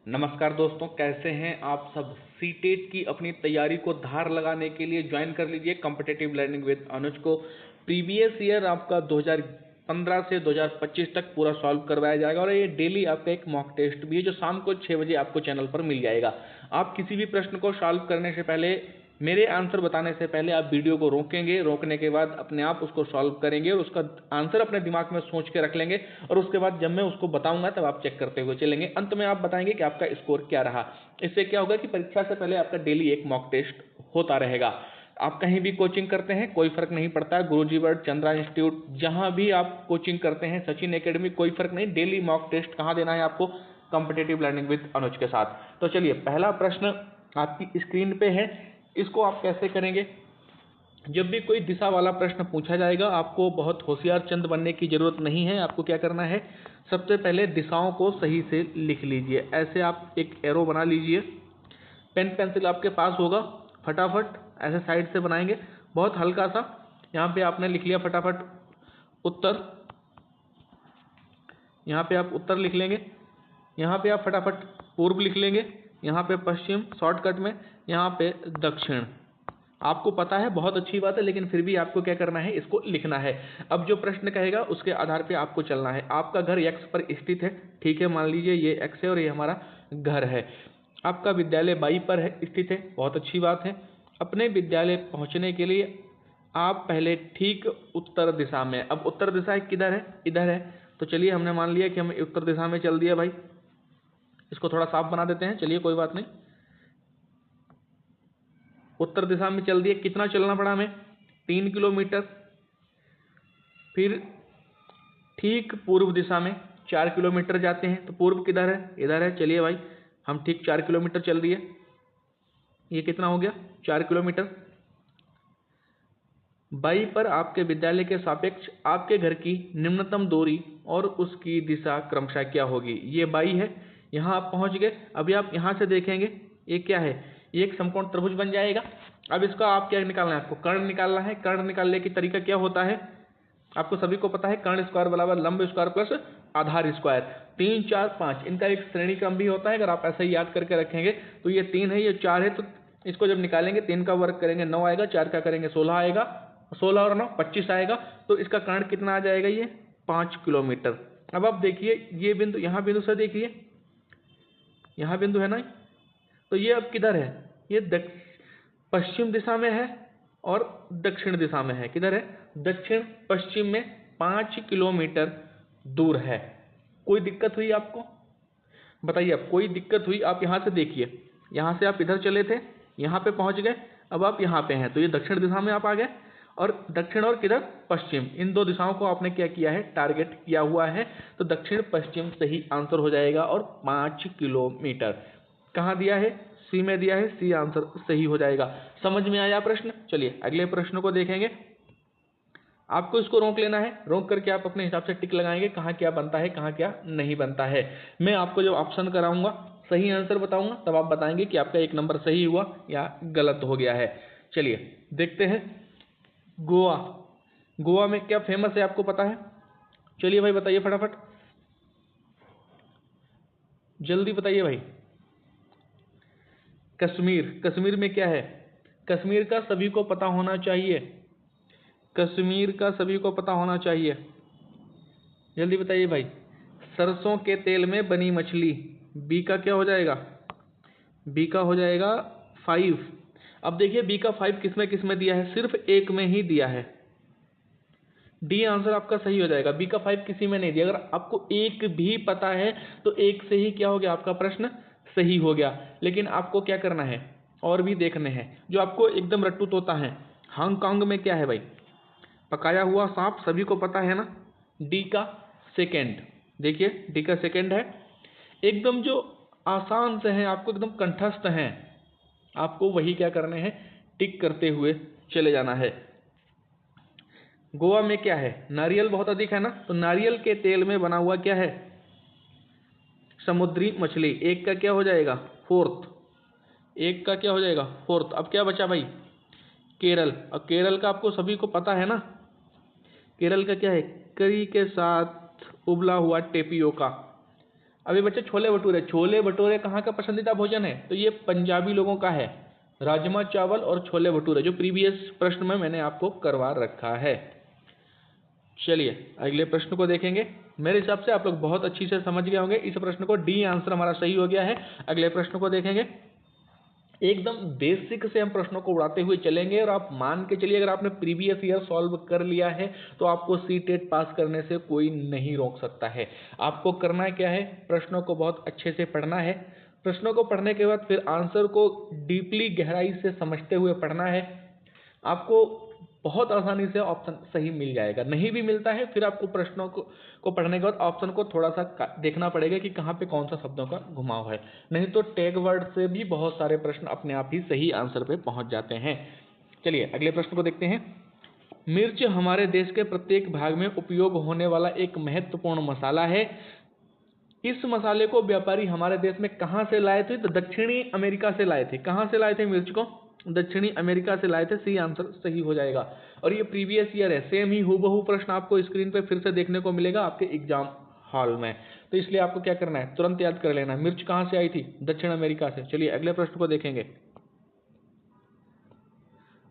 नमस्कार दोस्तों, कैसे हैं आप सब। सीटेट की अपनी तैयारी को धार लगाने के लिए ज्वाइन कर लीजिए कॉम्पिटिटिव लर्निंग विद अनुज को। प्रीवियस ईयर आपका 2015 से 2025 तक पूरा सॉल्व करवाया जाएगा और ये डेली आपका एक मॉक टेस्ट भी है जो शाम को 6 बजे आपको चैनल पर मिल जाएगा। आप किसी भी प्रश्न को सॉल्व करने से पहले, मेरे आंसर बताने से पहले आप वीडियो को रोकेंगे, रोकने के बाद अपने आप उसको सॉल्व करेंगे और उसका आंसर अपने दिमाग में सोच के रख लेंगे और उसके बाद जब मैं उसको बताऊंगा तब आप चेक करते हुए चलेंगे। अंत में आप बताएंगे कि आपका स्कोर क्या रहा। इससे क्या होगा कि परीक्षा से पहले आपका डेली एक मॉक टेस्ट होता रहेगा। आप कहीं भी कोचिंग करते हैं कोई फर्क नहीं पड़ता, गुरुजी वर्ल्ड, चंद्रा इंस्टीट्यूट, जहां भी आप कोचिंग करते हैं, सचिन एकेडमी, कोई फर्क नहीं। डेली मॉक टेस्ट कहां देना है आपको? कॉम्पिटिटिव लर्निंग विद अनुज के साथ। तो चलिए, पहला प्रश्न आपकी स्क्रीन पे है। इसको आप कैसे करेंगे? जब भी कोई दिशा वाला प्रश्न पूछा जाएगा, आपको बहुत होशियार चंद बनने की जरूरत नहीं है। आपको क्या करना है, सबसे पहले दिशाओं को सही से लिख लीजिए। ऐसे आप एक एरो बना लीजिए। पेन पेंसिल आपके पास होगा, फटाफट ऐसे साइड से बनाएंगे, बहुत हल्का सा। यहाँ पे आपने लिख लिया फटाफट उत्तर, यहाँ पे आप उत्तर लिख लेंगे। यहाँ पे आप फटाफट पूर्व लिख लेंगे, यहाँ पे पश्चिम शॉर्टकट में, यहाँ पे दक्षिण। आपको पता है, बहुत अच्छी बात है, लेकिन फिर भी आपको क्या करना है, इसको लिखना है। अब जो प्रश्न कहेगा उसके आधार पे आपको चलना है। आपका घर एक्स पर स्थित है, ठीक है, मान लीजिए ये एक्स है और ये हमारा घर है। आपका विद्यालय वाई पर है स्थित है, बहुत अच्छी बात है। अपने विद्यालय पहुंचने के लिए आप पहले ठीक उत्तर दिशा में, अब उत्तर दिशा किधर है? इधर है। तो चलिए, हमने मान लिया कि हमें उत्तर दिशा में चल दिया भाई। इसको थोड़ा साफ बना देते हैं, चलिए कोई बात नहीं। उत्तर दिशा में चल दिए। कितना चलना पड़ा हमें? 3 किलोमीटर। फिर ठीक पूर्व दिशा में 4 किलोमीटर जाते हैं। तो पूर्व किधर है? इधर है। चलिए भाई, हम ठीक 4 किलोमीटर चल दिए। ये कितना हो गया? 4 किलोमीटर। बाई पर आपके विद्यालय के सापेक्ष आपके घर की निम्नतम दूरी और उसकी दिशा क्रमशः क्या होगी? ये बाई है। यहाँ आप पहुँच गए। अभी आप यहाँ से देखेंगे, ये क्या है? ये एक समकोण त्रिभुज बन जाएगा। अब इसका आप क्या निकालना है? आपको कर्ण निकालना है। कर्ण निकालने की तरीका क्या होता है? आपको सभी को पता है, कर्ण स्क्वायर बराबर लंब स्क्वायर प्लस आधार स्क्वायर। 3, 4, 5 इनका एक श्रेणी क्रम भी होता है। अगर आप ऐसे ही याद करके रखेंगे तो ये 3 है, ये 4 है, तो इसको जब निकालेंगे 3 का वर्ग करेंगे 9 आएगा, 4 का करेंगे 16 आएगा, 16 और 9 25 आएगा। तो इसका कर्ण कितना आ जाएगा? ये 5 किलोमीटर। अब आप देखिए, ये बिंदु, यहाँ बिंदु से देखिए, यहाँ बिंदु है ना, तो ये अब किधर है? ये पश्चिम दिशा में है और दक्षिण दिशा में है। किधर है? दक्षिण पश्चिम में 5 किलोमीटर दूर है। कोई दिक्कत हुई आपको? बताइए, अब कोई दिक्कत हुई? आप यहाँ से देखिए, यहाँ से आप इधर चले थे, यहाँ पे पहुँच गए, अब आप यहाँ पे हैं, तो ये दक्षिण दिशा में आप आ गए। और दक्षिण और किधर? पश्चिम। इन दो दिशाओं को आपने क्या किया है? टारगेट किया हुआ है। तो दक्षिण पश्चिम सही आंसर हो जाएगा। और 5 किलोमीटर कहाँ दिया है? सी में दिया है, सी आंसर सही हो जाएगा। समझ में आया प्रश्न? चलिए अगले प्रश्न को देखेंगे। आपको इसको रोक लेना है, रोक करके आप अपने हिसाब से टिक लगाएंगे, कहाँ क्या बनता है, कहाँ क्या नहीं बनता है। मैं आपको जब ऑप्शन कराऊंगा, सही आंसर बताऊंगा, तब आप बताएंगे कि आपका 1 नंबर सही हुआ या गलत हो गया है। चलिए देखते हैं। गोवा, गोवा में क्या फेमस है आपको पता है? चलिए भाई बताइए फटाफट, जल्दी बताइए भाई। कश्मीर, कश्मीर में क्या है? कश्मीर का सभी को पता होना चाहिए, कश्मीर का सभी को पता होना चाहिए, जल्दी बताइए भाई। सरसों के तेल में बनी मछली। बी का क्या हो जाएगा? बी का हो जाएगा 5। अब देखिए, बी का 5 किसमें किसमें दिया है? सिर्फ एक में ही दिया है। डी आंसर आपका सही हो जाएगा। बी का 5 किसी में नहीं दिया। अगर आपको एक भी पता है तो एक से ही क्या हो गया? आपका प्रश्न सही हो गया। लेकिन आपको क्या करना है? और भी देखने हैं जो आपको एकदम रट्टू तोता है। हांगकांग में क्या है भाई? पकाया हुआ सांप, सभी को पता है ना। डी का सेकेंड, देखिए डी का सेकेंड है। एकदम जो आसान से हैं, आपको एकदम कंठस्थ हैं, आपको वही क्या करने हैं? टिक करते हुए चले जाना है। गोवा में क्या है? नारियल बहुत अधिक है ना, तो नारियल के तेल में बना हुआ क्या है? समुद्री मछली। एक का क्या हो जाएगा? फोर्थ। एक का क्या हो जाएगा? फोर्थ। अब क्या बचा भाई? केरल। और केरल का आपको सभी को पता है ना, केरल का क्या है? करी के साथ उबला हुआ टेपियोका। अभी बच्चे छोले भटूरे, छोले भटूरे कहाँ का पसंदीदा भोजन है? तो ये पंजाबी लोगों का है, राजमा चावल और छोले भटूरे, जो प्रीवियस प्रश्न में मैंने आपको करवा रखा है। चलिए अगले प्रश्न को देखेंगे। मेरे हिसाब से आप लोग बहुत अच्छी से समझ गए होंगे, इस प्रश्न को डी आंसर हमारा सही हो गया है। अगले प्रश्न को देखेंगे। एकदम बेसिक से हम प्रश्नों को उड़ाते हुए चलेंगे और आप मान के चलिए अगर आपने प्रीवियस ईयर सॉल्व कर लिया है तो आपको सीटेट पास करने से कोई नहीं रोक सकता है। आपको करना क्या है, प्रश्नों को बहुत अच्छे से पढ़ना है। प्रश्नों को पढ़ने के बाद फिर आंसर को डीपली गहराई से समझते हुए पढ़ना है। आपको बहुत आसानी से ऑप्शन सही मिल जाएगा। नहीं भी मिलता है फिर आपको प्रश्नों को पढ़ने के बाद ऑप्शन को थोड़ा सा देखना पड़ेगा कि कहाँ पे कौन सा शब्दों का घुमाव है, नहीं तो टैग वर्ड से भी बहुत सारे प्रश्न अपने आप ही सही आंसर पे पहुंच जाते हैं। चलिए अगले प्रश्न को देखते हैं। मिर्च हमारे देश के प्रत्येक भाग में उपयोग होने वाला एक महत्वपूर्ण मसाला है। इस मसाले को व्यापारी हमारे देश में कहाँ से लाए थे? तो दक्षिणी अमेरिका से लाए थे। कहाँ से लाए थे मिर्च को? दक्षिणी अमेरिका से लाए थे। सी आंसर सही हो जाएगा। और ये प्रीवियस ईयर है, सेम ही हूबहू प्रश्न आपको स्क्रीन पे फिर से देखने को मिलेगा आपके एग्जाम हॉल में। तो इसलिए आपको क्या करना है, तुरंत याद कर लेना, मिर्च कहाँ से आई थी? दक्षिण अमेरिका से। चलिए अगले प्रश्न को देखेंगे।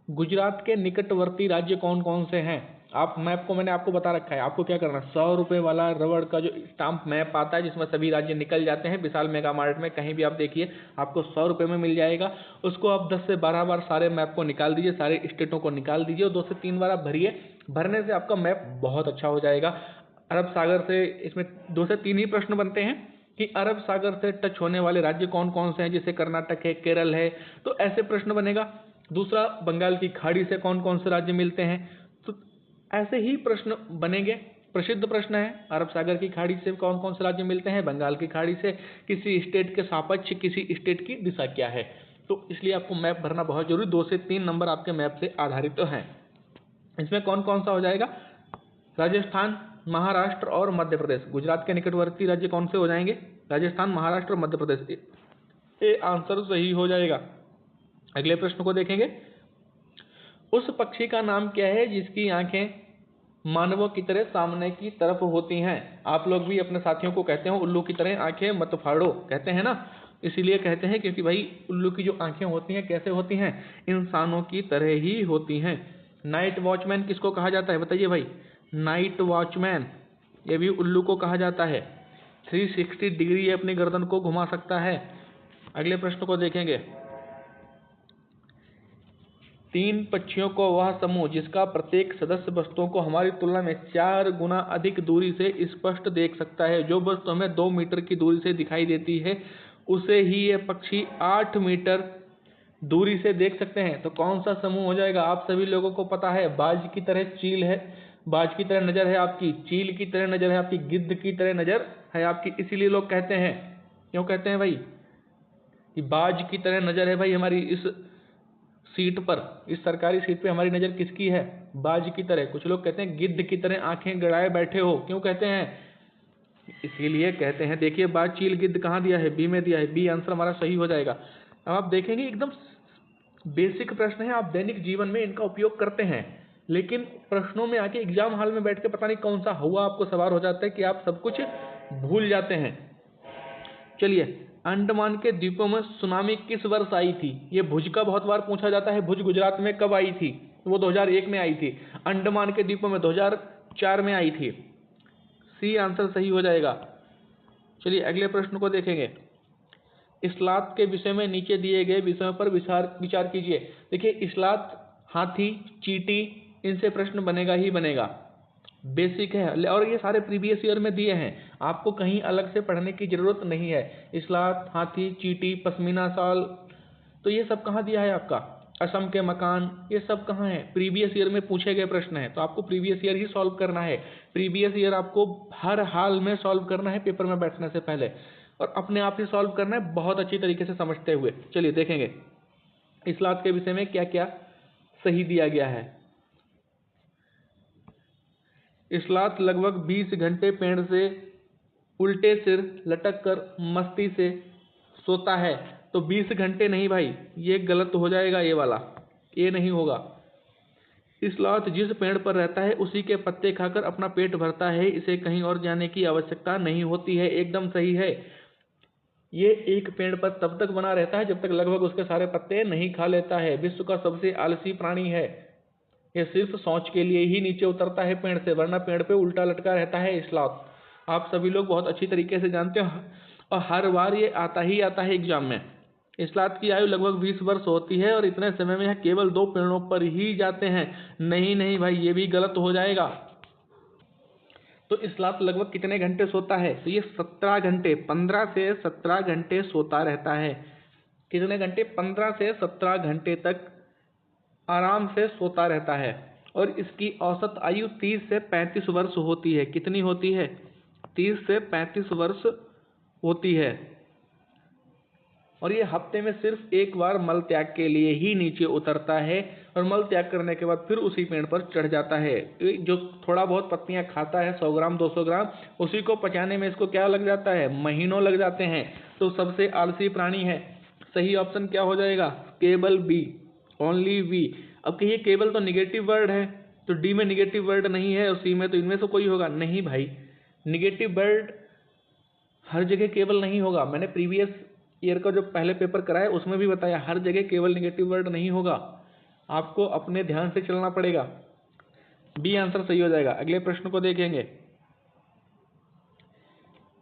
गुजरात के निकटवर्ती राज्य कौन कौन से हैं? आप मैप को मैंने आपको बता रखा है। आपको क्या करना है, 100 रुपये वाला रबड़ का जो स्टाम्प मैप आता है जिसमें सभी राज्य निकल जाते हैं, विशाल मेगा मार्ट में कहीं भी आप देखिए आपको 100 रुपये में मिल जाएगा। उसको आप 10 से 12 बार सारे मैप को निकाल दीजिए, सारे स्टेटों को निकाल दीजिए और 2 से 3 बार आप भरिए। भरने से आपका मैप बहुत अच्छा हो जाएगा। अरब सागर से इसमें 2 से 3 ही प्रश्न बनते हैं कि अरब सागर से टच होने वाले राज्य कौन कौन से हैं, जैसे कर्नाटक है, केरल है, तो ऐसे प्रश्न बनेगा। दूसरा, बंगाल की खाड़ी से कौन कौन से राज्य मिलते हैं, तो ऐसे ही प्रश्न बनेंगे। प्रसिद्ध प्रश्न है, अरब सागर की खाड़ी से कौन कौन से राज्य मिलते हैं, बंगाल की खाड़ी से किसी स्टेट के सापेक्ष किसी स्टेट की दिशा क्या है। तो इसलिए आपको मैप भरना बहुत जरूरी। 2 से 3 नंबर आपके मैप से आधारित तो हैं। इसमें कौन कौन सा हो जाएगा, राजस्थान, महाराष्ट्र और मध्य प्रदेश। गुजरात के निकटवर्ती राज्य कौन से हो जाएंगे, राजस्थान, महाराष्ट्र और मध्य प्रदेश। ये आंसर सही हो जाएगा। अगले प्रश्न को देखेंगे। उस पक्षी का नाम क्या है जिसकी आंखें मानवों की तरह सामने की तरफ होती हैं? आप लोग भी अपने साथियों को कहते हो उल्लू की तरह आंखें मत फाड़ो, कहते हैं ना, इसीलिए कहते हैं क्योंकि भाई उल्लू की जो आंखें होती हैं कैसे होती हैं, इंसानों की तरह ही होती हैं। नाइट वॉचमैन किसको कहा जाता है बताइए भाई, नाइट वॉचमैन, ये भी उल्लू को कहा जाता है। 360 डिग्री अपनी गर्दन को घुमा सकता है। अगले प्रश्न को देखेंगे। 3 पक्षियों को वह समूह जिसका प्रत्येक सदस्य वस्तुओं को हमारी तुलना में 4 गुना अधिक दूरी से स्पष्ट देख सकता है। जो वस्तु हमें 2 मीटर की दूरी से दिखाई देती है उसे ही ये पक्षी 8 मीटर दूरी से देख सकते हैं। तो कौन सा समूह हो जाएगा? आप सभी लोगों को पता है, बाज की तरह चील है, बाज की तरह नजर है आपकी, चील की तरह नजर है आपकी, गिद्ध की तरह नजर है आपकी। इसीलिए लोग कहते हैं, क्यों कहते हैं भाई कि बाज की तरह नजर है भाई हमारी इस सीट पर, इस सरकारी सीट पे हमारी नजर किसकी है, बाज की तरह। कुछ लोग कहते हैं गिद्ध की तरह आंखें गड़ाए बैठे हो, क्यों कहते हैं, इसीलिए कहते हैं। देखिए बाज, चील, गिद्ध कहाँ दिया है, बी में दिया है, बी आंसर हमारा सही हो जाएगा। अब आप देखेंगे एकदम बेसिक प्रश्न है, आप दैनिक जीवन में इनका उपयोग करते हैं, लेकिन प्रश्नों में आके एग्जाम हॉल में बैठ के पता नहीं कौन सा हुआ आपको सवार हो जाता है कि आप सब कुछ भूल जाते हैं। चलिए, अंडमान के द्वीपों में सुनामी किस वर्ष आई थी? ये भुज का बहुत बार पूछा जाता है। भुज गुजरात में कब आई थी? वो 2001 में आई थी। अंडमान के द्वीपों में 2004 में आई थी। सी आंसर सही हो जाएगा। चलिए अगले प्रश्न को देखेंगे। इस्लात के विषय में नीचे दिए गए विषयों पर विचार कीजिए। देखिए इस्लात, हाथी, चींटी, इनसे प्रश्न बनेगा ही बनेगा, बेसिक है और ये सारे प्रीवियस ईयर में दिए हैं, आपको कहीं अलग से पढ़ने की जरूरत नहीं है। इस्लात, हाथी, चींटी, पश्मीना शॉल, तो ये सब कहाँ दिया है आपका, असम के मकान, ये सब कहाँ है, प्रीवियस ईयर में पूछे गए प्रश्न है। तो आपको प्रीवियस ईयर ही सॉल्व करना है। प्रीवियस ईयर आपको हर हाल में सॉल्व करना है पेपर में बैठने से पहले, और अपने आप ही सॉल्व करना है बहुत अच्छी तरीके से समझते हुए। चलिए देखेंगे इस्लात के विषय में क्या क्या सही दिया गया है। इस्लात लगभग 20 घंटे पेड़ से उल्टे सिर लटक कर मस्ती से सोता है। तो 20 घंटे नहीं भाई, ये गलत हो जाएगा, ये वाला ये नहीं होगा। स्लॉथ जिस पेड़ पर रहता है उसी के पत्ते खाकर अपना पेट भरता है, इसे कहीं और जाने की आवश्यकता नहीं होती है। एकदम सही है। ये एक पेड़ पर तब तक बना रहता है जब तक लगभग उसके सारे पत्ते नहीं खा लेता है। विश्व का सबसे आलसी प्राणी है। ये सिर्फ सोच के लिए ही नीचे उतरता है पेड़ से, वरना पेड़ पे उल्टा लटका रहता है स्लॉथ। आप सभी लोग बहुत अच्छी तरीके से जानते हो और हर बार ये आता ही आता है एग्जाम में। स्लॉथ की आयु लगभग 20 वर्ष होती है और इतने समय में यह केवल 2 पेड़ों पर ही जाते हैं। नहीं नहीं भाई, ये भी गलत हो जाएगा। तो स्लॉथ लगभग कितने घंटे सोता है? तो ये 17 घंटे, 15 से 17 घंटे सोता रहता है। कितने घंटे? 15 से 17 घंटे तक आराम से सोता रहता है। और इसकी औसत आयु 30 से 35 वर्ष होती है। कितनी होती है? 30 से 35 वर्ष होती है। और ये हफ्ते में सिर्फ एक बार मल त्याग के लिए ही नीचे उतरता है और मल त्याग करने के बाद फिर उसी पेड़ पर चढ़ जाता है। जो थोड़ा बहुत पत्तियां खाता है, 100 ग्राम 200 ग्राम, उसी को पचाने में इसको क्या लग जाता है? महीनों लग जाते हैं। तो सबसे आलसी प्राणी है। सही ऑप्शन क्या हो जाएगा? केवल बी, ओनली बी। अब कहिए केवल तो निगेटिव वर्ड है, तो डी में निगेटिव वर्ड नहीं है और सी में, तो इनमें से कोई होगा नहीं भाई। निगेटिव वर्ड हर जगह केवल नहीं होगा। मैंने प्रीवियस ईयर का जो पहले पेपर कराया उसमें भी बताया, हर जगह केवल निगेटिव वर्ड नहीं होगा। आपको अपने ध्यान से चलना पड़ेगा। बी आंसर सही हो जाएगा। अगले प्रश्न को देखेंगे।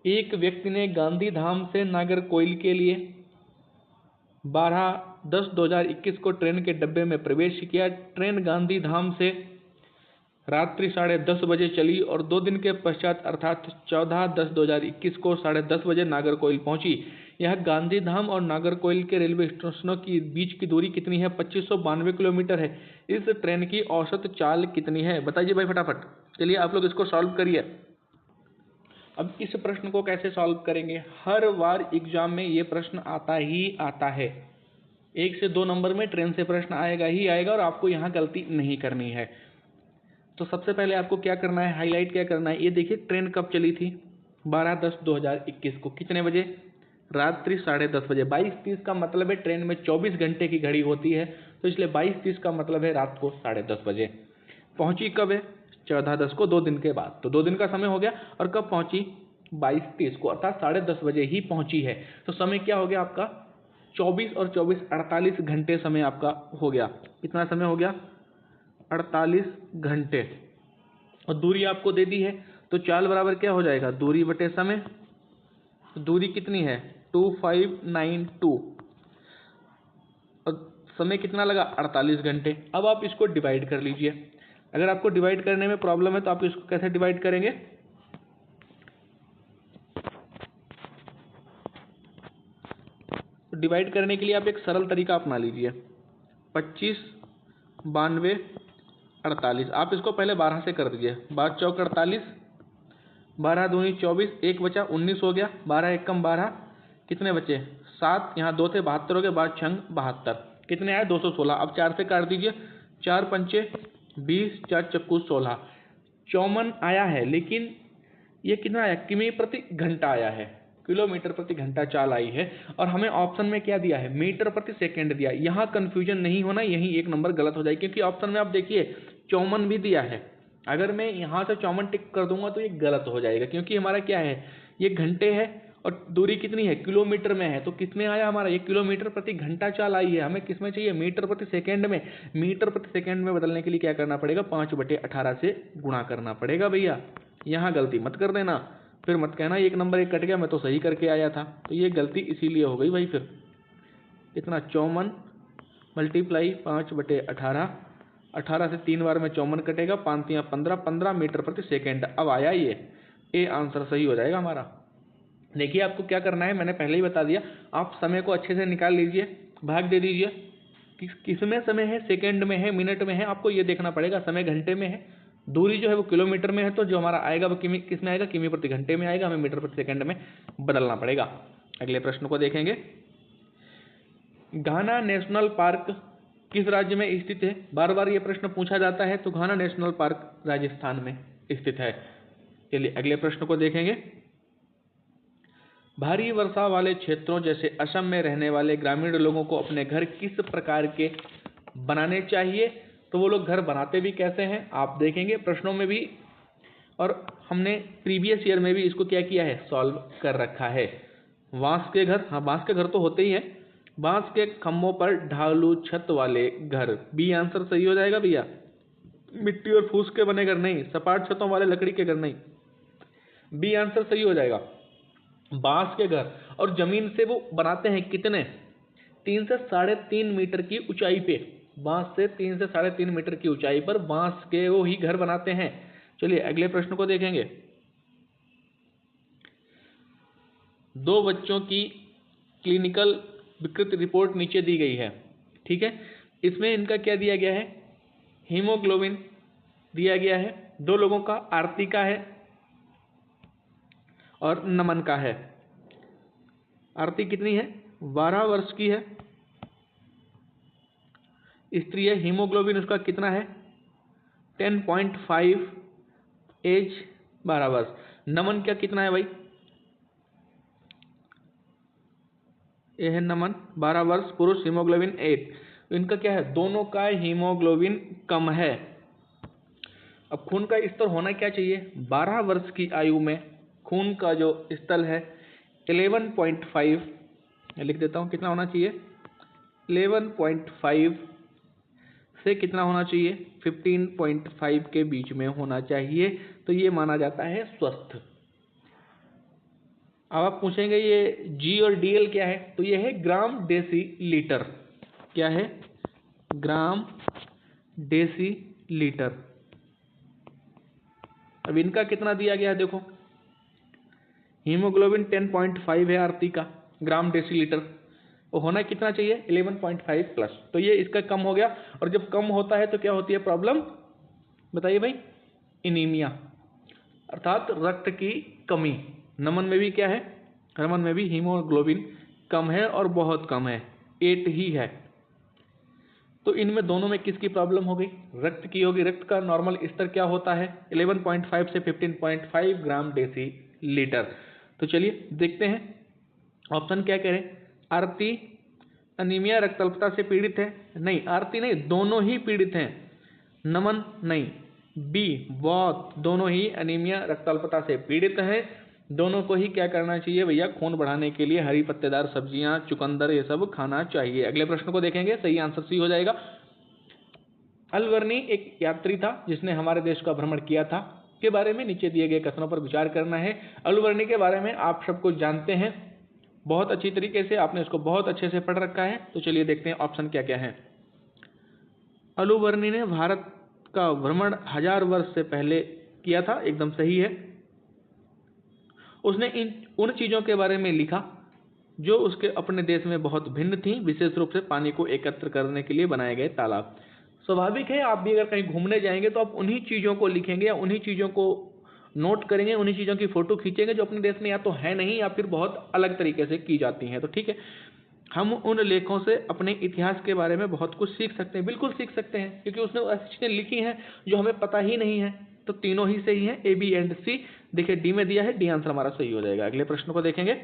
एक व्यक्ति ने गांधी धाम से नागरकोइल के लिए 12/10/2021 को ट्रेन के डिब्बे में प्रवेश किया। ट्रेन गांधी धाम से रात्रि 10:30 बजे चली और 2 दिन के पश्चात अर्थात 14/10/2021 को 10:30 बजे नागरकोइल पहुंची। यह गांधी धाम और नागरकोइल के रेलवे स्टेशनों की बीच की दूरी कितनी है? 2592 किलोमीटर है। इस ट्रेन की औसत चाल कितनी है? बताइए भाई फटाफट। चलिए आप लोग इसको सॉल्व करिए। अब इस प्रश्न को कैसे सॉल्व करेंगे? हर बार एग्जाम में ये प्रश्न आता ही आता है। 1 से 2 नंबर में ट्रेन से प्रश्न आएगा ही आएगा और आपको यहाँ गलती नहीं करनी है। तो सबसे पहले आपको क्या करना है? हाईलाइट क्या करना है? ये देखिए ट्रेन कब चली थी? 12/10/2021 को। कितने बजे? रात्रि 10:30 बजे। 22:30 का मतलब है ट्रेन में 24 घंटे की घड़ी होती है, तो इसलिए 22:30 का मतलब है रात को 10:30 बजे। पहुंची कब है? 14:10 को, 2 दिन के बाद। तो 2 दिन का समय हो गया। और कब पहुंची? 22:30 को, अर्थात 10:30 बजे ही पहुंची है। तो समय क्या हो गया आपका? 24 और 24 48 घंटे समय आपका हो गया। कितना समय हो गया? 48 घंटे। और दूरी आपको दे दी है, तो चाल बराबर क्या हो जाएगा? दूरी बटे समय। दूरी कितनी है? 2592। और समय कितना लगा? 48 घंटे। अब आप इसको डिवाइड कर लीजिए। अगर आपको डिवाइड करने में प्रॉब्लम है तो आप इसको कैसे डिवाइड करेंगे? तो डिवाइड करने के लिए आप एक सरल तरीका अपना लीजिए। 25 92 48। आप इसको पहले 12 से कर दीजिए। 12 चौक 48, 12 दूनी 24, 1 बचा 19 हो गया। 12 एकम 12, कितने बचे? 7, यहाँ 2 थे 72 हो गए। 12 छंग 72, कितने आए? 216। अब 4 से काट दीजिए। 4 पंचे 20, 4 चक्कू 16। 54 आया है, लेकिन ये कितना आया? किमी प्रति घंटा आया है। किलोमीटर प्रति घंटा चाल आई है। और हमें ऑप्शन में क्या दिया है? मीटर प्रति सेकंड दिया। यहाँ कंफ्यूजन नहीं होना, यही एक नंबर गलत हो जाएगी, क्योंकि ऑप्शन में आप देखिए 54 भी दिया है। अगर मैं यहाँ से 54 टिक कर दूंगा तो ये गलत हो जाएगा, क्योंकि हमारा क्या है? ये घंटे है और दूरी कितनी है? किलोमीटर में है। तो कितने आया हमारा? ये किलोमीटर प्रति घंटा चाल आई है। हमें किस में चाहिए? मीटर प्रति सेकंड में। मीटर प्रति सेकंड में बदलने के लिए क्या करना पड़ेगा? 5/18 से गुणा करना पड़ेगा भैया। यहाँ गलती मत कर देना, फिर मत कहना एक नंबर एक कट गया, मैं तो सही करके आया था। तो ये गलती इसीलिए हो गई भाई। फिर कितना? 54 मल्टीप्लाई 5/18। 18 से 3 बार में 54 कटेगा। 5 या 15, 15 मीटर प्रति सेकेंड। अब आया ये ए आंसर सही हो जाएगा हमारा। देखिए आपको क्या करना है, मैंने पहले ही बता दिया। आप समय को अच्छे से निकाल लीजिए, भाग दे दीजिए। किसमें समय है? सेकंड में है, मिनट में है, आपको ये देखना पड़ेगा। समय घंटे में है, दूरी जो है वो किलोमीटर में है, तो जो हमारा आएगा वो किमी किसमें आएगा? किमी प्रति घंटे में आएगा। हमें मीटर प्रति सेकंड में बदलना पड़ेगा। अगले प्रश्न को देखेंगे। घाना नेशनल पार्क किस राज्य में स्थित है? बार बार ये प्रश्न पूछा जाता है। तो घाना नेशनल पार्क राजस्थान में स्थित है। चलिए अगले प्रश्न को देखेंगे। भारी वर्षा वाले क्षेत्रों जैसे असम में रहने वाले ग्रामीण लोगों को अपने घर किस प्रकार के बनाने चाहिए? तो वो लोग घर बनाते भी कैसे हैं आप देखेंगे प्रश्नों में भी, और हमने प्रीवियस ईयर में भी इसको क्या किया है, सॉल्व कर रखा है। बांस के घर, हाँ बांस के घर तो होते ही हैं। बांस के खम्भों पर ढालू छत वाले घर, बी आंसर सही हो जाएगा भैया। मिट्टी और फूस के बने घर नहीं, सपाट छतों वाले लकड़ी के घर नहीं, बी आंसर सही हो जाएगा। बांस के घर, और जमीन से वो बनाते हैं कितने, 3 से 3.5 मीटर की ऊंचाई पे, बांस से 3 से 3.5 मीटर की ऊंचाई पर बांस के वो ही घर बनाते हैं। चलिए अगले प्रश्न को देखेंगे। 2 बच्चों की क्लिनिकल विकृत रिपोर्ट नीचे दी गई है, ठीक है। इसमें इनका क्या दिया गया है, हीमोग्लोबिन दिया गया है। 2 लोगों का, आरती का है और नमन का है। आरती कितनी है, 12 वर्ष की है, स्त्री है। हीमोग्लोबिन उसका कितना है, 10.5, एज 12 वर्ष। नमन क्या कितना है भाई, ये है नमन 12 वर्ष, पुरुष, हीमोग्लोबिन 8। तो इनका क्या है, दोनों का हीमोग्लोबिन कम है। अब खून का स्तर होना क्या चाहिए, 12 वर्ष की आयु में खून का जो स्तर है 11.5, लिख देता हूँ कितना होना चाहिए, 11.5 से कितना होना चाहिए, 15.5 के बीच में होना चाहिए। तो ये माना जाता है स्वस्थ। अब आप पूछेंगे ये जी और डीएल क्या है, तो ये है ग्राम डेसी लीटर। क्या है, ग्राम डेसी लीटर। अब इनका कितना दिया गया है देखो, हीमोग्लोबिन 10.5 है आरती का, ग्राम डेसी लीटर, वो होना कितना चाहिए 11.5 प्लस। तो ये इसका कम हो गया, और जब कम होता है तो क्या होती है प्रॉब्लम, बताइए भाई, एनीमिया, अर्थात रक्त की कमी। नमन में भी क्या है, नमन में भी हीमोग्लोबिन कम है और बहुत कम है, 8 ही है। तो इनमें दोनों में किसकी प्रॉब्लम हो गई, रक्त की होगी। रक्त का नॉर्मल स्तर क्या होता है, 11.5 से 15.5 ग्राम डेसी लीटर। तो चलिए देखते हैं ऑप्शन क्या कह रहे हैं। आरती अनीमिया रक्त अल्पता से पीड़ित है, नहीं आरती नहीं, दोनों ही पीड़ित हैं। नमन नहीं, बी बहुत, दोनों ही अनीमिया रक्त अल्पता से पीड़ित हैं। दोनों को ही क्या करना चाहिए भैया, खून बढ़ाने के लिए हरी पत्तेदार सब्जियां, चुकंदर, ये सब खाना चाहिए। अगले प्रश्न को देखेंगे, सही आंसर सी हो जाएगा। अलवर्नी एक यात्री था जिसने हमारे देश का भ्रमण किया था, के बारे में नीचे दिए गए कथनों पर विचार करना है। अलवर्नी के बारे में आप सब कुछ जानते हैं बहुत अच्छी तरीके से, आपने इसको बहुत अच्छे से पढ़ रखा है। तो चलिए देखते हैं ऑप्शन क्या क्या है। अलवर्नी ने भारत का भ्रमण 1000 वर्ष से पहले किया था, एकदम सही है। उसने उन चीजों के बारे में लिखा जो उसके अपने देश में बहुत भिन्न थी, विशेष रूप से पानी को एकत्र करने के लिए बनाए गए तालाब। स्वाभाविक है, आप भी अगर कहीं घूमने जाएंगे तो आप उन्हीं चीजों को लिखेंगे या उन्हीं चीजों को नोट करेंगे, उन्हीं चीजों की फोटो खींचेंगे जो अपने देश में या तो है नहीं या फिर बहुत अलग तरीके से की जाती हैं। तो ठीक है, हम उन लेखों से अपने इतिहास के बारे में बहुत कुछ सीख सकते हैं, बिल्कुल सीख सकते हैं, क्योंकि उसने ऐसी चीजें लिखी हैं जो हमें पता ही नहीं है। तो तीनों ही सही है, ए, बी एंड सी। देखिए डी में दिया है, डी आंसर हमारा सही हो जाएगा। अगले प्रश्न को देखेंगे।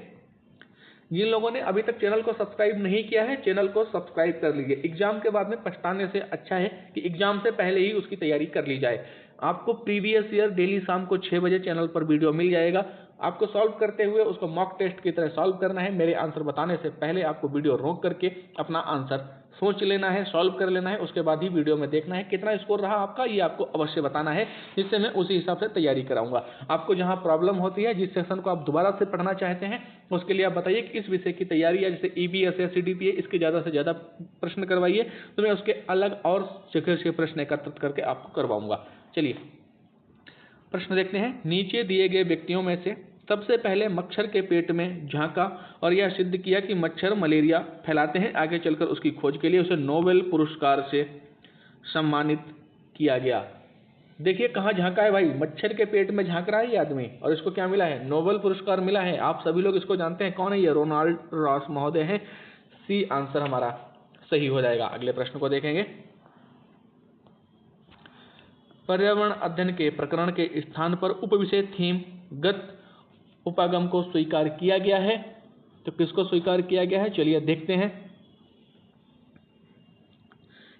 जिन लोगों ने अभी तक चैनल को सब्सक्राइब नहीं किया है, चैनल को सब्सक्राइब कर लीजिए। एग्जाम के बाद में पछताने से अच्छा है कि एग्जाम से पहले ही उसकी तैयारी कर ली जाए। आपको प्रीवियस ईयर डेली शाम को 6 बजे चैनल पर वीडियो मिल जाएगा। आपको सॉल्व करते हुए उसको मॉक टेस्ट की तरह सॉल्व करना है। मेरे आंसर बताने से पहले आपको वीडियो रोक करके अपना आंसर सोच लेना है, सॉल्व कर लेना है, उसके बाद ही वीडियो में देखना है कितना स्कोर रहा आपका, ये आपको अवश्य बताना है, जिससे मैं उसी हिसाब से तैयारी कराऊंगा। आपको जहां प्रॉब्लम होती है, जिस सेक्शन को आप दोबारा से पढ़ना चाहते हैं, उसके लिए आप बताइए कि इस विषय की तैयारी है, जैसे ईबीएस है, सीडीपी है, इसके ज़्यादा से ज़्यादा प्रश्न करवाइए, तो मैं उसके अलग और जगह से प्रश्न एकत्रित करके आपको करवाऊंगा। चलिए प्रश्न देखते हैं। नीचे दिए गए व्यक्तियों में से सबसे पहले मच्छर के पेट में झांका और यह सिद्ध किया कि मच्छर मलेरिया फैलाते हैं। आगे चलकर उसकी खोज के लिए उसे नोबेल पुरस्कार से सम्मानित किया गया। देखिए कहाँ झांका है भाई, मच्छर के पेट में झांक रहा है ये आदमी, और इसको क्या मिला है, नोबेल पुरस्कार मिला है। आप सभी लोग इसको जानते हैं, कौन है ये, रोनाल्ड रॉस महोदय हैं। सी आंसर हमारा सही हो जाएगा। अगले प्रश्न को देखेंगे। पर्यावरण अध्ययन के प्रकरण के स्थान पर उपविषय थीम गत उपागम को स्वीकार किया गया है। तो किसको स्वीकार किया गया है, चलिए देखते हैं।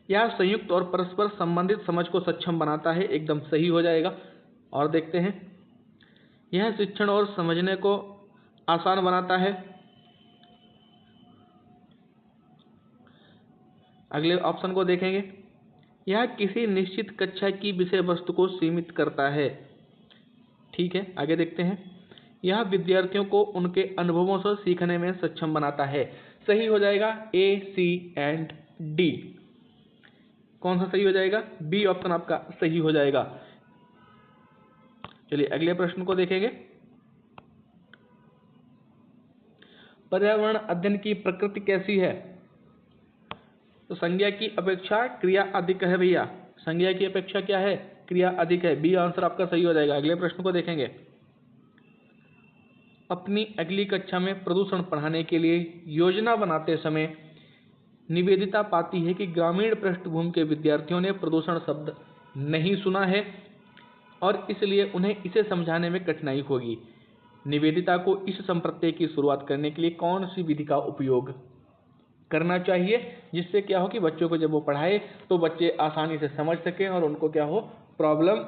यह संयुक्त और परस्पर संबंधित समझ को सक्षम बनाता है, एकदम सही हो जाएगा। और देखते हैं, यह शिक्षण और समझने को आसान बनाता है। अगले ऑप्शन को देखेंगे, यह किसी निश्चित कक्षा की विषय वस्तु को सीमित करता है। ठीक है, आगे देखते हैं, यह विद्यार्थियों को उनके अनुभवों से सीखने में सक्षम बनाता है। सही हो जाएगा ए, सी एंड डी। कौन सा सही हो जाएगा? बी ऑप्शन आपका सही हो जाएगा। चलिए अगले प्रश्न को देखेंगे, पर्यावरण अध्ययन की प्रकृति कैसी है? तो संज्ञा की अपेक्षा क्रिया अधिक है भैया। संज्ञा की अपेक्षा क्या है? क्रिया अधिक है। बी आंसर आपका सही हो जाएगा। अगले प्रश्न को देखेंगे, अपनी अगली कक्षा में प्रदूषण पढ़ाने के लिए योजना बनाते समय निवेदिता पाती है कि ग्रामीण पृष्ठभूमि के विद्यार्थियों ने प्रदूषण शब्द नहीं सुना है और इसलिए उन्हें इसे समझाने में कठिनाई होगी। निवेदिता को इस संप्रत्यय की शुरुआत करने के लिए कौन सी विधि का उपयोग करना चाहिए, जिससे क्या हो कि बच्चों को जब वो पढ़ाए तो बच्चे आसानी से समझ सकें और उनको क्या हो, प्रॉब्लम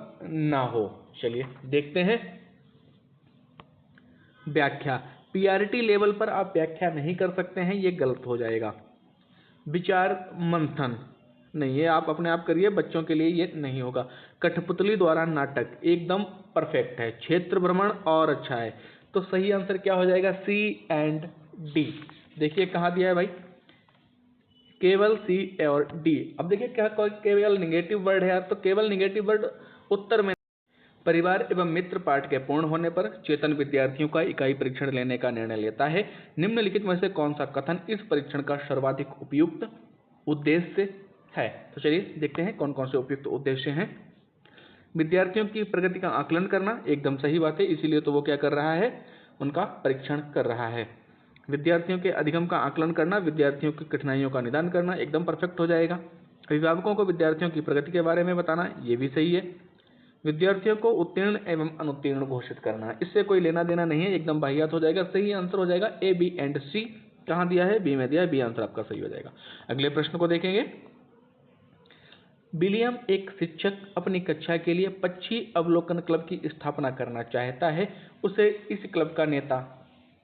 ना हो। चलिए देखते हैं, व्याख्या। पीआरटी लेवल पर आप व्याख्या नहीं कर सकते हैं, ये गलत हो जाएगा। विचार मंथन, नहीं, ये आप अपने आप करिए, बच्चों के लिए ये नहीं होगा। कठपुतली द्वारा नाटक, एकदम परफेक्ट है। क्षेत्र भ्रमण और अच्छा है। तो सही आंसर क्या हो जाएगा? सी एंड डी। देखिए कहाँ दिया है भाई, केवल सी और डी। अब देखिए क्या केवल निगेटिव वर्ड है यार, तो केवल निगेटिव वर्ड उत्तर में। परिवार एवं मित्र पाठ के पूर्ण होने पर चेतन विद्यार्थियों का इकाई परीक्षण लेने का निर्णय लेता है। निम्नलिखित में से कौन सा कथन इस परीक्षण का सर्वाधिक उपयुक्त उद्देश्य है? तो चलिए देखते हैं कौन कौन से उपयुक्त उद्देश्य हैं। विद्यार्थियों की प्रगति का आकलन करना, एकदम सही बात है, इसीलिए तो वो क्या कर रहा है, उनका परीक्षण कर रहा है। विद्यार्थियों के अधिगम का आकलन करना, विद्यार्थियों की कठिनाइयों का निदान करना, एकदम परफेक्ट हो जाएगा। अभिभावकों को विद्यार्थियों की प्रगति के बारे में बताना, ये भी सही है। विद्यार्थियों को उत्तीर्ण एवं अनुत्तीर्ण घोषित करना, इससे कोई लेना देना नहीं है, एकदम वाहियात हो जाएगा। सही आंसर हो जाएगा ए, बी एंड सी। कहाँ दिया है? बी में दिया है, बी आंसर आपका सही हो जाएगा। अगले प्रश्न को देखेंगे, विलियम एक शिक्षक अपनी कक्षा के लिए पक्षी अवलोकन क्लब की स्थापना करना चाहता है, उसे इस क्लब का नेता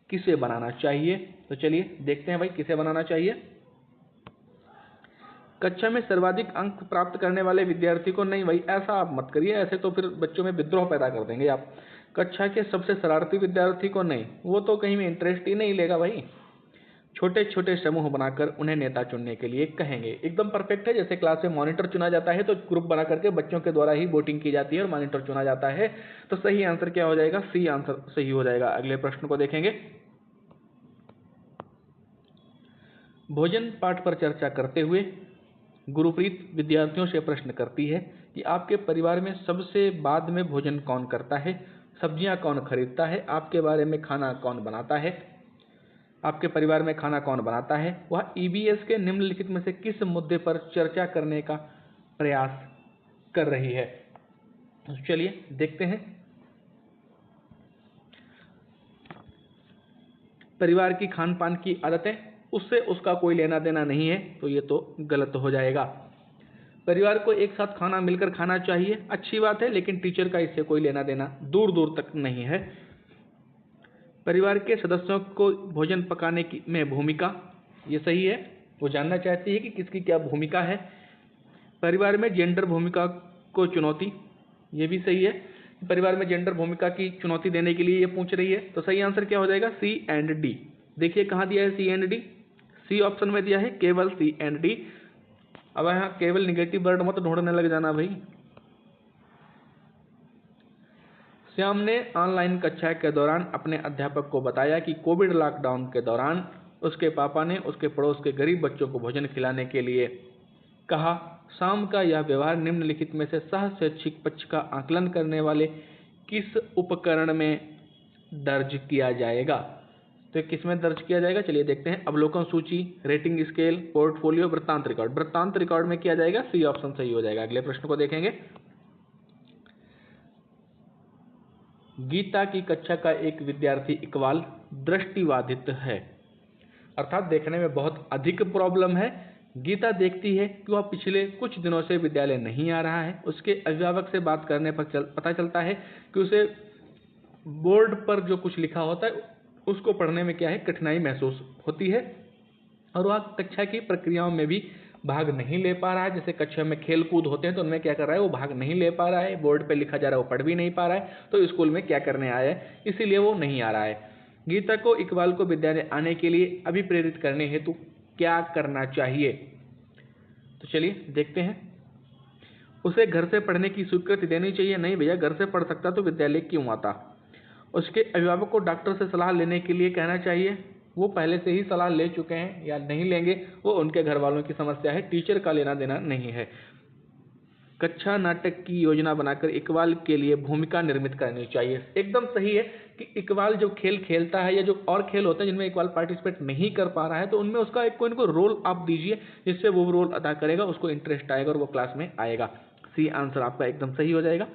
किसे बनाना चाहिए? तो चलिए देखते हैं भाई, किसे बनाना चाहिए। कक्षा में सर्वाधिक अंक प्राप्त करने वाले विद्यार्थी को नहीं भाई, ऐसा आप मत करिए, ऐसे तो फिर बच्चों में विद्रोह पैदा कर देंगे आप। कक्षा के सबसे शरारती विद्यार्थी को नहीं, वो तो कहीं में इंटरेस्ट ही नहीं लेगा भाई। छोटे छोटे समूह बनाकर उन्हें नेता चुनने के लिए कहेंगे, एकदम परफेक्ट है। जैसे क्लास में मॉनिटर चुना जाता है तो ग्रुप बना करके बच्चों के द्वारा ही वोटिंग की जाती है और मॉनिटर चुना जाता है। तो सही आंसर क्या हो जाएगा? सी आंसर सही हो जाएगा। अगले प्रश्न को देखेंगे, भोजन पाठ पर चर्चा करते हुए गुरुप्रीत विद्यार्थियों से प्रश्न करती है कि आपके परिवार में सबसे बाद में भोजन कौन करता है, सब्जियां कौन खरीदता है, आपके बारे में खाना कौन बनाता है, आपके परिवार में खाना कौन बनाता है। वह ईबीएस के निम्नलिखित में से किस मुद्दे पर चर्चा करने का प्रयास कर रही है? चलिए देखते हैं, परिवार की खान पान की आदतें, उससे उसका कोई लेना देना नहीं है, तो ये तो गलत हो जाएगा। परिवार को एक साथ खाना मिलकर खाना चाहिए, अच्छी बात है, लेकिन टीचर का इससे कोई लेना देना दूर दूर तक नहीं है। परिवार के सदस्यों को भोजन पकाने की में भूमिका, ये सही है, वो जानना चाहती है कि किसकी क्या भूमिका है। परिवार में जेंडर भूमिका को चुनौती, ये भी सही है, परिवार में जेंडर भूमिका की चुनौती देने के लिए ये पूछ रही है। तो सही आंसर क्या हो जाएगा? सी एंड डी। देखिए कहाँ दिया है सी एंड डी, सी ऑप्शन में दिया है, केवल सी एंड डी। अब यहाँ केवल निगेटिव वर्ड मत ढूंढने लग जाना भाई। श्याम ने ऑनलाइन कक्षा के दौरान अपने अध्यापक को बताया कि कोविड लॉकडाउन के दौरान उसके पापा ने उसके पड़ोस के गरीब बच्चों को भोजन खिलाने के लिए कहा। श्याम का यह व्यवहार निम्नलिखित में से सह शैक्षिक पक्ष का आकलन करने वाले किस उपकरण में दर्ज किया जाएगा? तो किस में दर्ज किया जाएगा? चलिए देखते हैं, अवलोकन सूची, रेटिंग स्केल, पोर्टफोलियो, वृत्तांत रिकॉर्ड। वृत्तांत रिकॉर्ड में किया जाएगा, सी ऑप्शन सही हो जाएगा। अगले प्रश्न को देखेंगे, गीता की कक्षा का एक विद्यार्थी इकबाल दृष्टिबाधित है, अर्थात देखने में बहुत अधिक प्रॉब्लम है, गीता देखती है कि वह पिछले कुछ दिनों से विद्यालय नहीं आ रहा है। उसके अभिभावक से बात करने पर पता चलता है कि उसे बोर्ड पर जो कुछ लिखा होता है उसको पढ़ने में क्या है, कठिनाई महसूस होती है और वह कक्षा की प्रक्रियाओं में भी भाग नहीं ले पा रहा है। जैसे कक्षा में खेल कूद होते हैं तो उनमें क्या कर रहा है, वो भाग नहीं ले पा रहा है। बोर्ड पे लिखा जा रहा है वो पढ़ भी नहीं पा रहा है, तो स्कूल में क्या करने आया है, इसीलिए वो नहीं आ रहा है। गीता को इकबाल को विद्यालय आने के लिए अभिप्रेरित करने हेतु क्या करना चाहिए? तो चलिए देखते हैं। उसे घर से पढ़ने की स्वीकृति देनी चाहिए। नहीं भैया, घर से पढ़ सकता तो विद्यालय क्यों आता? उसके अभिभावक को डॉक्टर से सलाह लेने के लिए कहना चाहिए। वो पहले से ही सलाह ले चुके हैं या नहीं लेंगे, वो उनके घर वालों की समस्या है, टीचर का लेना देना नहीं है। कक्षा नाटक की योजना बनाकर इकबाल के लिए भूमिका निर्मित करनी चाहिए। एकदम सही है कि इकबाल जो खेल खेलता है या जो और खेल होते हैं जिनमें इकबाल पार्टिसिपेट नहीं कर पा रहा है, तो उनमें उसका एक कोई इनको रोल आप दीजिए जिससे वो रोल अदा करेगा, उसको इंटरेस्ट आएगा और वो क्लास में आएगा। सी आंसर आपका एकदम सही हो जाएगा।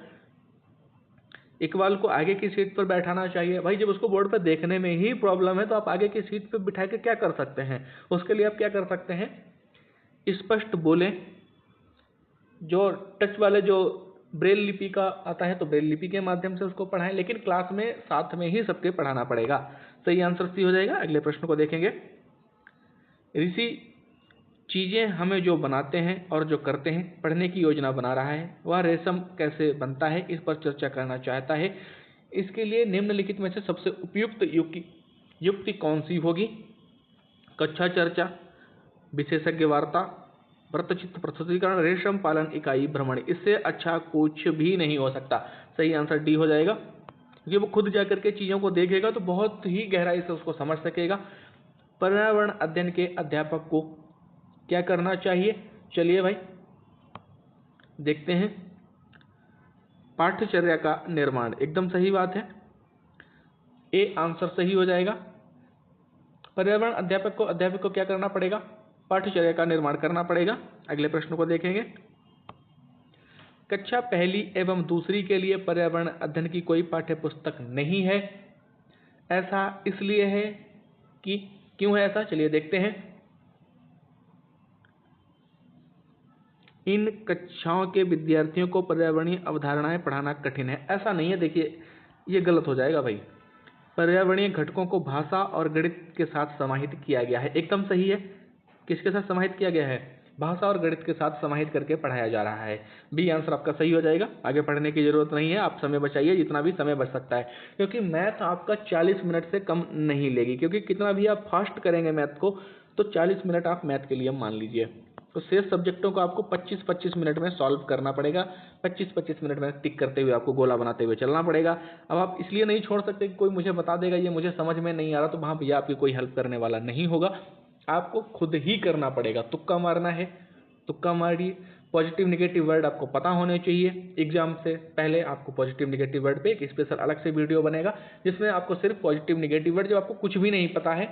इकबाल को आगे की सीट पर बैठाना चाहिए। भाई जब उसको बोर्ड पर देखने में ही प्रॉब्लम है तो आप आगे की सीट पर बिठा के क्या कर सकते हैं? उसके लिए आप क्या कर सकते हैं, स्पष्ट बोलें। जो टच वाले जो ब्रेल लिपि का आता है तो ब्रेल लिपि के माध्यम से उसको पढ़ाएं, लेकिन क्लास में साथ में ही सबके पढ़ाना पड़ेगा। सही आंसर सी हो जाएगा। अगले प्रश्न को देखेंगे। ऋषि चीजें हमें जो बनाते हैं और जो करते हैं, पढ़ने की योजना बना रहा है। वह रेशम कैसे बनता है, इस पर चर्चा करना चाहता है। इसके लिए निम्नलिखित में से सबसे उपयुक्त युक्ति कौन सी होगी? कक्षा चर्चा, विशेषज्ञ वार्ता, वृत्तचित्र प्रस्तुतिकरण, रेशम पालन इकाई भ्रमण। इससे अच्छा कुछ भी नहीं हो सकता। सही आंसर डी हो जाएगा, क्योंकि वो खुद जाकर के चीज़ों को देखेगा तो बहुत ही गहराई से उसको समझ सकेगा। पर्यावरण अध्ययन के अध्यापक को क्या करना चाहिए? चलिए भाई देखते हैं। पाठ्यचर्या का निर्माण, एकदम सही बात है, ए आंसर सही हो जाएगा। पर्यावरण अध्यापक को क्या करना पड़ेगा? पाठ्यचर्या का निर्माण करना पड़ेगा। अगले प्रश्न को देखेंगे। कक्षा पहली एवं दूसरी के लिए पर्यावरण अध्ययन की कोई पाठ्य पुस्तक नहीं है। ऐसा इसलिए है कि क्यों है ऐसा? चलिए देखते हैं। इन कक्षाओं के विद्यार्थियों को पर्यावरणीय अवधारणाएं पढ़ाना कठिन है। ऐसा नहीं है, देखिए ये गलत हो जाएगा भाई। पर्यावरणीय घटकों को भाषा और गणित के साथ समाहित किया गया है। एकदम सही है। किसके साथ समाहित किया गया है? भाषा और गणित के साथ समाहित करके पढ़ाया जा रहा है। बी आंसर आपका सही हो जाएगा। आगे पढ़ने की जरूरत नहीं है, आप समय बचाइए जितना भी समय बच सकता है, क्योंकि मैथ आपका 40 मिनट से कम नहीं लेगी। क्योंकि कितना भी आप फास्ट करेंगे मैथ को तो 40 मिनट आप मैथ के लिए मान लीजिए। तो शेष सब्जेक्टों को आपको 25-25 मिनट में सॉल्व करना पड़ेगा। 25-25 मिनट में टिक करते हुए आपको गोला बनाते हुए चलना पड़ेगा। अब आप इसलिए नहीं छोड़ सकते कि कोई मुझे बता देगा ये मुझे समझ में नहीं आ रहा, तो वहाँ भैया आपकी कोई हेल्प करने वाला नहीं होगा, आपको खुद ही करना पड़ेगा। तुक्का मारना है, तुक्का मारिए। पॉजिटिव निगेटिव वर्ड आपको पता होने चाहिए। एग्जाम से पहले आपको पॉजिटिव निगेटिव वर्ड पे एक स्पेशल अलग से वीडियो बनेगा जिसमें आपको सिर्फ पॉजिटिव निगेटिव वर्ड, जब आपको कुछ भी नहीं पता है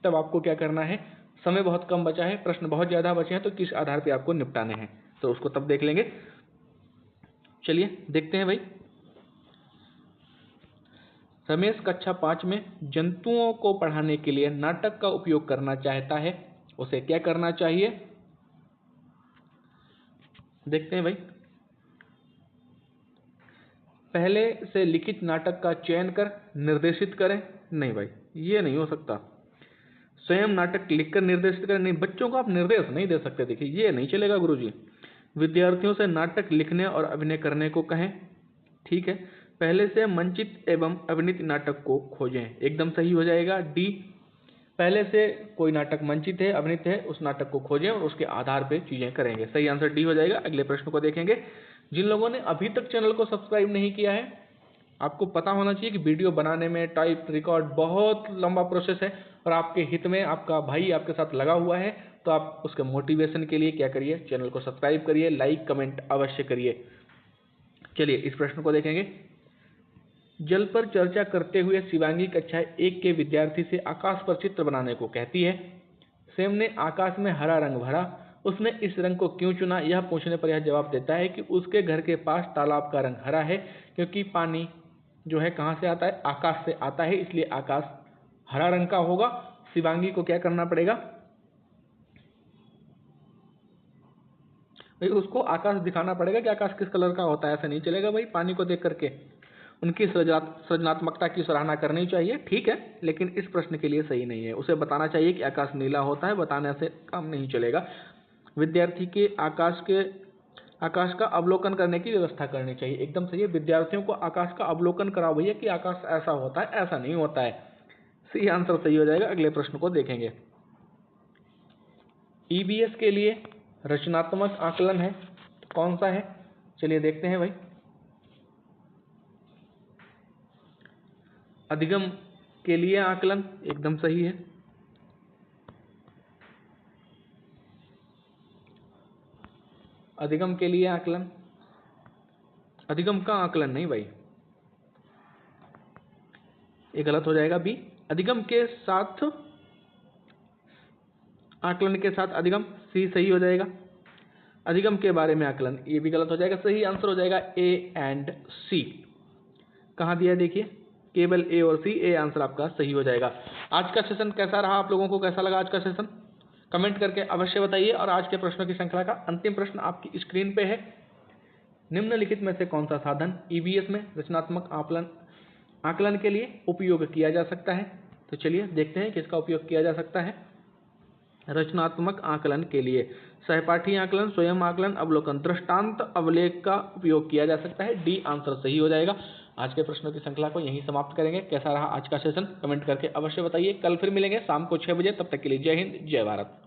तब आपको क्या करना है, समय बहुत कम बचा है, प्रश्न बहुत ज़्यादा बचे हैं, तो किस आधार पे आपको निपटाने हैं तो उसको तब देख लेंगे। चलिए देखते हैं भाई। रमेश कक्षा 5 में जंतुओं को पढ़ाने के लिए नाटक का उपयोग करना चाहता है। उसे क्या करना चाहिए? देखते हैं भाई। पहले से लिखित नाटक का चयन कर निर्देशित करें। नहीं भाई, ये नहीं हो सकता। स्वयं नाटक लिखकर निर्देशित करें। नहीं, बच्चों को आप निर्देश नहीं दे सकते। देखिए ये नहीं चलेगा गुरुजी। विद्यार्थियों से नाटक लिखने और अभिनय करने को कहें। ठीक है। पहले से मंचित एवं अभिनीत नाटक को खोजें। एकदम सही हो जाएगा डी। पहले से कोई नाटक मंचित है, अभिनीत है, उस नाटक को खोजें और उसके आधार पे चीजें करेंगे। सही आंसर डी हो जाएगा। अगले प्रश्न को देखेंगे। जिन लोगों ने अभी तक चैनल को सब्सक्राइब नहीं किया है, आपको पता होना चाहिए कि वीडियो बनाने में टाइप रिकॉर्ड बहुत लंबा प्रोसेस है और आपके हित में आपका भाई आपके साथ लगा हुआ है, तो आप उसके मोटिवेशन के लिए क्या करिए, चैनल को सब्सक्राइब करिए, लाइक कमेंट अवश्य करिए। चलिए इस प्रश्न को देखेंगे। जल पर चर्चा करते हुए शिवांगी कक्षा 1 के विद्यार्थी से आकाश पर चित्र बनाने को कहती है। सैम ने आकाश में हरा रंग भरा, उसने इस रंग को क्यों चुना? यह पूछने पर यह जवाब देता है कि उसके घर के पास तालाब का रंग हरा है, क्योंकि पानी जो है कहाँ से आता है? आकाश से आता है, इसलिए आकाश हरा रंग का होगा। शिवांगी को क्या करना पड़ेगा? भाई उसको आकाश दिखाना पड़ेगा कि आकाश किस कलर का होता है, ऐसा नहीं चलेगा भाई पानी को देख करके। उनकी सृजनात्मकता की सराहना करनी चाहिए, ठीक है, लेकिन इस प्रश्न के लिए सही नहीं है। उसे बताना चाहिए कि आकाश नीला होता है, बताने से काम नहीं चलेगा। विद्यार्थी के आकाश का अवलोकन करने की व्यवस्था करनी चाहिए, एकदम सही है। विद्यार्थियों को आकाश का अवलोकन कराओ भैया कि आकाश ऐसा होता है, ऐसा नहीं होता है। सी आंसर सही हो जाएगा। अगले प्रश्न को देखेंगे। ईबीएस के लिए रचनात्मक आकलन है, कौन सा है? चलिए देखते हैं भाई। अधिगम के लिए आकलन एकदम सही है। अधिगम के लिए आकलन, अधिगम का आकलन नहीं भाई, ये गलत हो जाएगा। बी, अधिगम के साथ आकलन के साथ अधिगम, सी सही हो जाएगा। अधिगम के बारे में आकलन, ये भी गलत हो जाएगा। सही आंसर हो जाएगा ए एंड सी। कहाँ दिया देखिए, केवल ए और सी, ए आंसर आपका सही हो जाएगा। आज का सेशन कैसा रहा, आप लोगों को कैसा लगा आज का सेशन? कमेंट करके अवश्य बताइए। और आज के प्रश्नों की श्रृंखला का अंतिम प्रश्न आपकी स्क्रीन पे है। निम्नलिखित में से कौन सा साधन ईबीएस में रचनात्मक आकलन के लिए उपयोग किया जा सकता है? तो चलिए देखते हैं किसका उपयोग किया जा सकता है रचनात्मक आकलन के लिए। सहपाठी आकलन, स्वयं आकलन, अवलोकन, दृष्टांत अवलेख का उपयोग किया जा सकता है। डी आंसर सही हो जाएगा। आज के प्रश्नों की श्रृंखला को यहीं समाप्त करेंगे। कैसा रहा आज का सेशन कमेंट करके अवश्य बताइए। कल फिर मिलेंगे शाम को 6 बजे, तब तक के लिए जय हिंद, जय भारत।